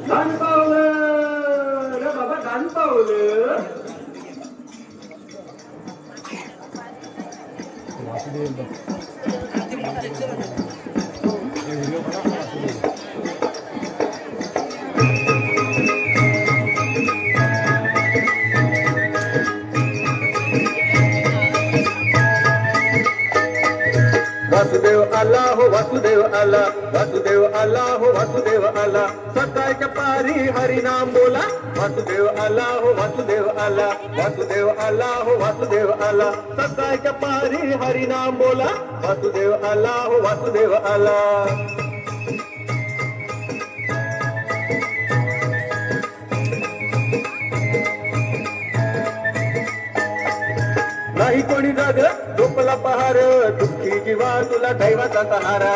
गाण पावलं रे बाबा, गाण पावलं. वासुदेव आला हो वासुदेव आला, वासुदेव आला हो वासुदेव आला. सकाळच्या पारी हरिनाम बोला. वासुदेव आला हो वासुदेव आला, वासुदेव आला हो वासुदेव आला. सकाळच्या पारी हरिनाम बोला. वासुदेव आला हो वासुदेव आला. नाही कोणी जाग झोपला पहार, दुःखी जीवा तुला दैवाचा सहारा.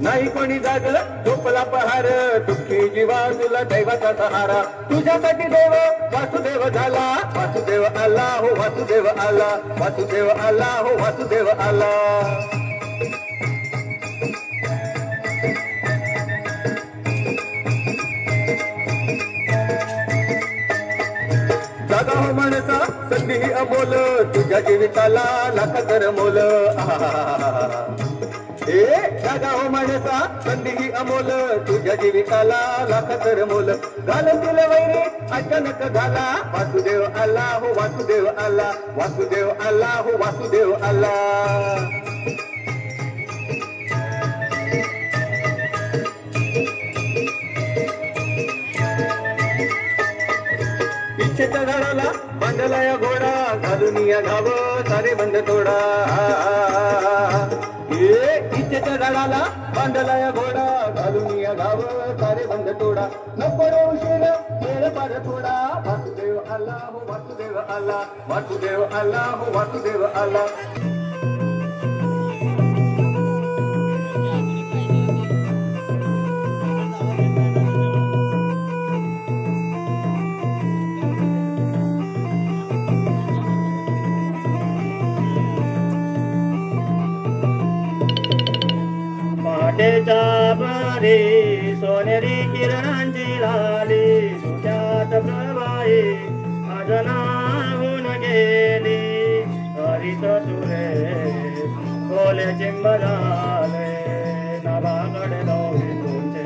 नाही कोणी जाग झोपला पहार, दुःखी जीवा तुला दैवाचा सहारा. तुझ्यासाठी देव वासुदेव झाला. वासुदेव आला हो वासुदेव आला, वासुदेव आला हो वासुदेव आला. जागा हो माणसा संधी अमोल, तुझ्या जीविताला लाख कर मोल. ए जागा हो माणसा संधी अमोल, तुझ्या जीविताला लाख कर मोल. घालतील वैरी अचानक झाला. वासुदेव आला हो वासुदेव आला, वासुदेव आला हो वासुदेव आला. इच्छेच्या झाडाला बांधला या घोडा, घालून या घाव सारे बंद तोडा. इच्छेच्या झाडाला बांधला या घोडा, घालून या घाव सारे बंद तोडा. नको रे उशीर वेळ पार थोडा. वासुदेव आला हो वासुदेव आला, वासुदेव आला हो वासुदेव आला. पहाटेच्या पारी सोनेरी किरणांची लाली, सुट्यात प्रवाही आज नाहून गेली. हरित सुरे कोले चिंब झाले, नभाकडे लोही तुमचे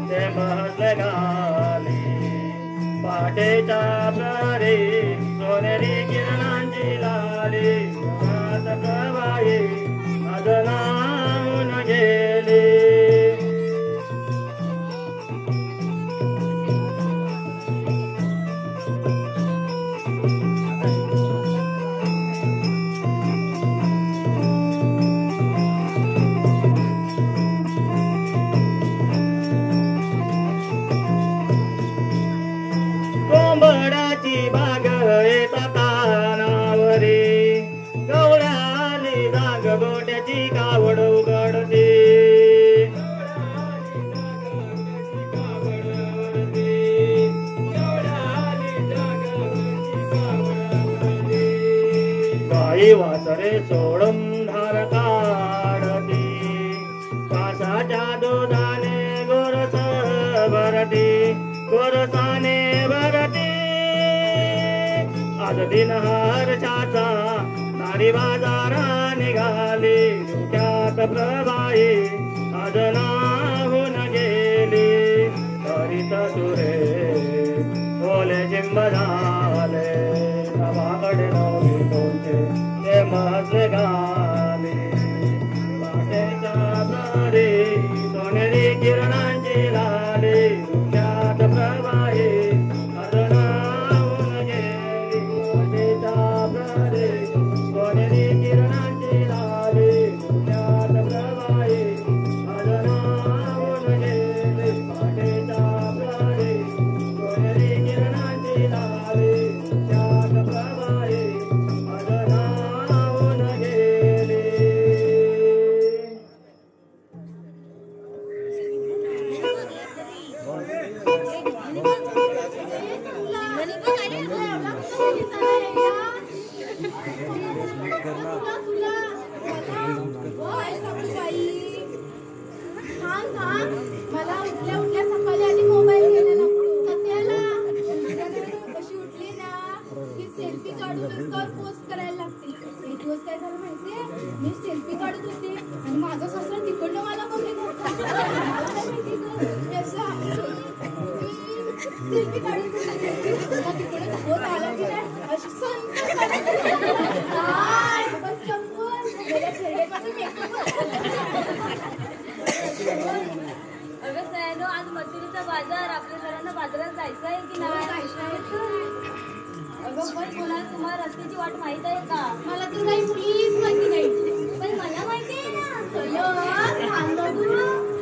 ते महसले गाली. पहाटेच्या पारी सोनेरी किरणांची लाली, सुट्यात प्रवाही आज नाहून गेली. कोंबडाची बाग येता कानावरी, गवळ्याली जाग गोट्याची कावड उघडते. गाई वासरे सोडून धार काढती, कासाच्या दुधाने गोरस भरती, गोरसाने भरती. आज दिनहार छाचा नारी बाजारा निघाली, सुट्यात प्रवाही आज नाहून गेली. हरित सुरे ओले चिंब झाले, नभाकडे नवमी तुमचे ते महसले गाले. पाटेच्या प्रारी सोनेरी किरणांची लाली, सुट्यात प्रवाही आज नाहून गेली. पाटेच्या प्रारी सोनेरी किरणांची लाली, सुट्यात प्रवाही आज नाहून गेली. पाटेच्या प्रारी सोनेरी किरणांची लाली, सुट्यात प्रवाही आज नाहून गेली. बाजार आपल्या सरांना बाजारात जायचं आहे की नाही? अगं पण कोणाला तुम्हाला रस्त्याची वाट माहित आहे का? मला तर काही मुलीच माहिती नाही. पण मला माहिती आहे ना.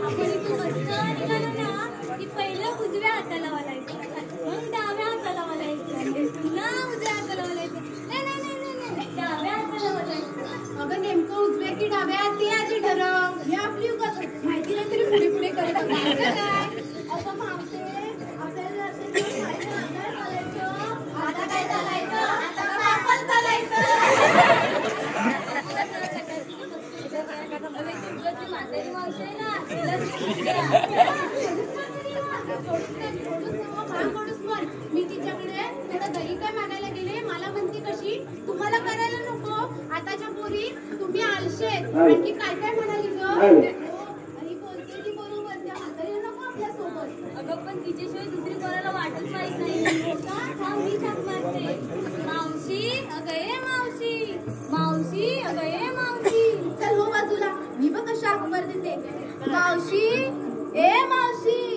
आपण इथून मस्त निघालो ना की पहिलं उजव्या हाताला वळायचं, मग डाव्या हाताला वळायचं, पुन्हा उजव्या हाताला वळायचं. नाही, डाव्या हाताला वळायचं. अगं नेमकं उजव्या की डाव्या ते आधी ठरव. हे आपली उगाच माहिती नाही तरी पुढे पुढे करत काय. असं मागते आपल्याला आता काय चालायचं, आता आपण चालायचं. म्हातारी मावशी आहे ना, मी तिच्याकडे थोडं घरी काय मागायला गेले, मला म्हणते कशी तुम्हाला करायला नको आताच्या पोरी, तुम्ही आळशेत. आणखी काय काय म्हणाली ग? आणि बोलते ती बरोबर, त्या म्हातारीला नको आपल्या सोबत. अगं पण तिच्याशिवाय दुसरी कोणाला वाटच माहित नाही. मी थांब मारते. मावशी अगं ए मावशी, मावशी अगं ए मावशी. चल हो बाजूला, मी बघ कशा हाक मारते ते. मावशी, ए मावशी.